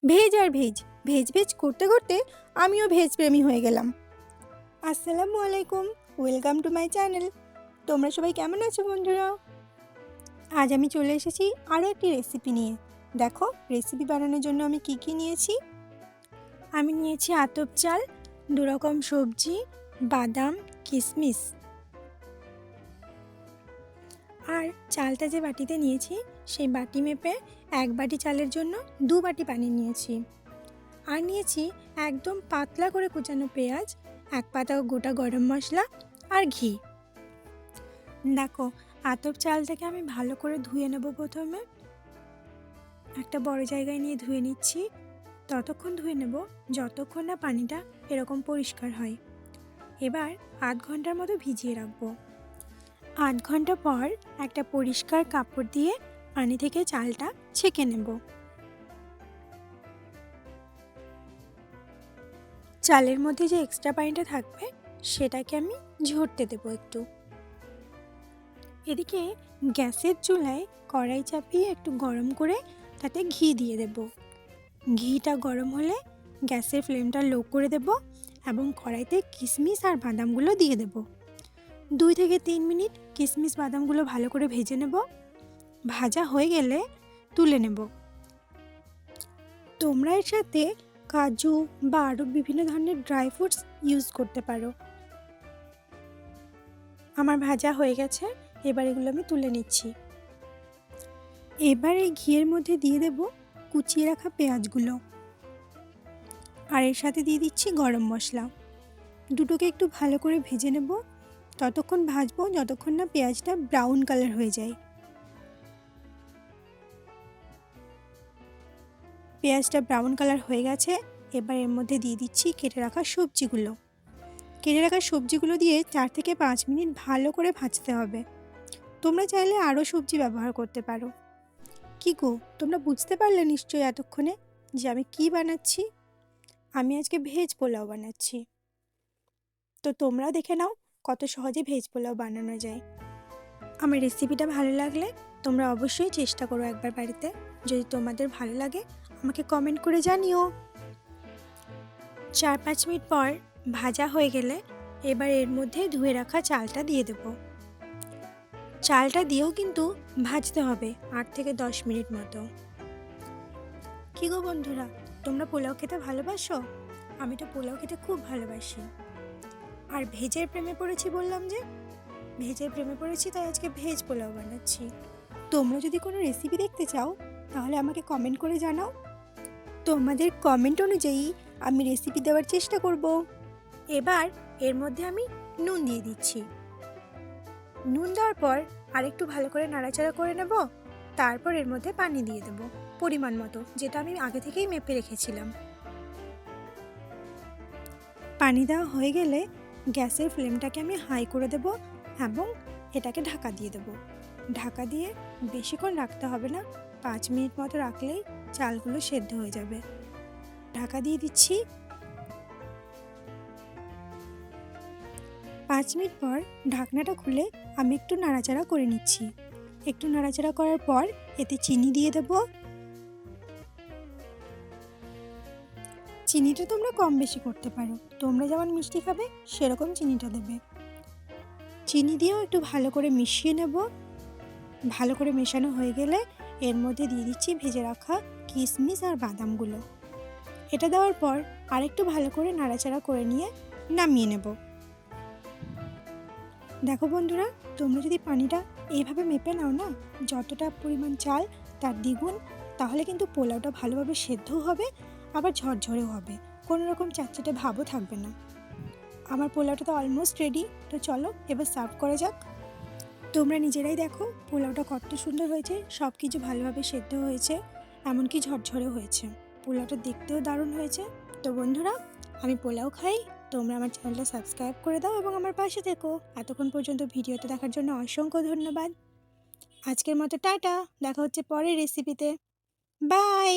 Veg আর veg veg veg করতে করতে আমিও ভেজ প্রেমী হয়ে গেলাম। আসসালামু আলাইকুম, ওয়েলকাম টু মাই চ্যানেল। তোমরা সবাই কেমন আছো বন্ধুরা? আজ আমি চলে এসেছি আরও একটি রেসিপি নিয়ে। দেখো রেসিপি বানানোর জন্য আমি কি কি নিয়েছি। আমি নিয়েছি আতপ চাল, 2 রকম সবজি, বাদাম, কিশমিশ। আর চালটা যে বাটিতে নিয়েছি সেই বাটি মেপে 1 বাটি চালের জন্য 2 বাটি পানি নিয়েছি। আর নিয়েছি একদম পাতলা করে কুচানো পেঁয়াজ, 1 পাতা গোটা গরম মশলা আর ঘি। দেখো আতপ চালটাকে আমি ভালো করে ধুয়ে নেব। প্রথমে একটা বড় জায়গায় নিয়ে ধুয়ে নিচ্ছি। ততক্ষণ ধুয়ে নেব যতক্ষণ না পানিটা এরকম পরিষ্কার হয়। এবার 8 ঘন্টার মতো ভিজিয়ে রাখবো। 8 ঘন্টা পর একটা পরিষ্কার কাপড় দিয়ে পানি থেকে চালটা ছেঁকে নেব। চালের মধ্যে যে এক্সট্রা পানিটা থাকবে সেটাকে আমি ঝরতে দেবো একটু। এদিকে গ্যাসের চুলায় কড়াই চাপিয়ে একটু গরম করে তাতে ঘি দিয়ে দেব। ঘিটা গরম হলে গ্যাসের ফ্লেমটা লো করে দেব এবং কড়াইতে কিশমিশ আর বাদামগুলো দিয়ে দেব। 2 থেকে 3 মিনিট কিশমিশ বাদামগুলো ভালো করে ভেজে নেব। ভাজা হয়ে গেলে তুলে নেব। তোমরা এর সাথে কাজু বা আরও বিভিন্ন ধরনের ড্রাই ফ্রুটস ইউজ করতে পারো। আমার ভাজা হয়ে গেছে, এবার এগুলো আমি তুলে নিচ্ছি। এবার এই ঘিয়ের মধ্যে দিয়ে দেব কুচিয়ে রাখা পেঁয়াজগুলো, আর এর সাথে দিয়ে দিচ্ছি গরম মশলা। দুটোকে একটু ভালো করে ভেজে নেব। ততক্ষণ ভাজবো যতক্ষণ না পেঁয়াজটা ব্রাউন কালার হয়ে যায়। পেঁয়াজটা ব্রাউন কালার হয়ে গেছে, এবার এর মধ্যে দিয়ে দিচ্ছি কেটে রাখা সবজিগুলো। কেটে রাখা সবজিগুলো দিয়ে 4 থেকে 5 মিনিট ভালো করে ভাজতে হবে। তোমরা চাইলে আরও সবজি ব্যবহার করতে পারো। কি গো, তোমরা বুঝতে পারলে নিশ্চয়ই এতক্ষণে যে আমি কি বানাচ্ছি? আমি আজকে ভেজ পোলাও বানাচ্ছি। তো তোমরাও দেখে নাও কত সহজে ভেজ পোলাও বানানো যায়। আমার রেসিপিটা ভালো লাগলে তোমরা অবশ্যই চেষ্টা করো একবার বাড়িতে। যদি তোমাদের ভালো লাগে আমাকে কমেন্ট করে জানিও। 4-5 মিনিট পর ভাজা হয়ে গেলে এবার এর মধ্যে ধুয়ে রাখা চালটা দিয়ে দেব। চালটা দিয়েও কিন্তু ভাজতে হবে 8 থেকে 10 মিনিট মতো। কি গো বন্ধুরা, তোমরা পোলাও খেতে ভালোবাসো? আমি তো পোলাও খেতে খুব ভালোবাসি। আর ভেজের প্রেমে পড়েছি বললাম যে, ভেজের প্রেমে পড়েছি তাই আজকে ভেজ পোলাও বানাচ্ছি। তোমরা যদি কোনো রেসিপি দেখতে চাও তাহলে আমাকে কমেন্ট করে জানাও। তোমাদের কমেন্ট অনুযায়ী আমি রেসিপি দেওয়ার চেষ্টা করব। এবার এর মধ্যে আমি নুন দিয়ে দিচ্ছি। নুন দেওয়ার পর আরেকটু ভালো করে নাড়াচাড়া করে নেব। তারপর এর মধ্যে পানি দিয়ে দেব পরিমাণ মতো, যেটা আমি আগে থেকেই মেপে রেখেছিলাম। পানি দেওয়া হয়ে গেলে গ্যাসের ফ্লেমটাকে আমি হাই করে দেব এবং এটাকে ঢাকা দিয়ে দেব। ঢাকা দিয়ে বেশিক্ষণ রাখতে হবে না, 5 মিনিট মতো রাখলেই চালগুলো সেদ্ধ হয়ে যাবে। ঢাকা দিয়ে দিচ্ছি। 5 মিনিট পর ঢাকনাটা খুলে আমি একটু নাড়াচাড়া করে নিচ্ছি। একটু নাড়াচাড়া করার পর এতে চিনি দিয়ে দেব। চিনিটা তোমরা কম বেশি করতে পারো, তোমরা যেমন মিষ্টি খাবে সেরকম চিনিটা দেবে। চিনি দিয়েও একটু ভালো করে মিশিয়ে নেব। ভালো করে মেশানো হয়ে গেলে এর মধ্যে দিয়ে দিচ্ছি ভেজে রাখা কিশমিশ আর বাদামগুলো। এটা দেওয়ার পর আরেকটু ভালো করে নাড়াচাড়া করে নিয়ে নামিয়ে নেব। দেখো বন্ধুরা, তোমরা যদি পানিটা এইভাবে মেপে নাও না, যতটা পরিমাণ চাল তার দ্বিগুণ, তাহলে কিন্তু পোলাওটা ভালোভাবে সেদ্ধও হবে, আবার ঝরঝরেও হবে, কোনো রকম চাটচাটে ভাবও থাকবে না। আমার পোলাওটা তো অলমোস্ট রেডি। তো চলো এবার সার্ভ করা যাক। তোমরা নিজেরাই দেখো পোলাওটা কত সুন্দর হয়েছে, সব কিছু ভালোভাবে সেদ্ধ হয়েছে, এমনকি ঝরঝরে হয়েছে। পোলাওটা দেখতেও দারুণ হয়েছে। তো বন্ধুরা, আমি পোলাও খাই, তোমরা আমার চ্যানেলটা সাবস্ক্রাইব করে দাও এবং আমার পাশে থেকো। এতক্ষণ পর্যন্ত ভিডিওটা দেখার জন্য অসংখ্য ধন্যবাদ। আজকের মতো টাটা, দেখা হচ্ছে পরের রেসিপিতে। বাই।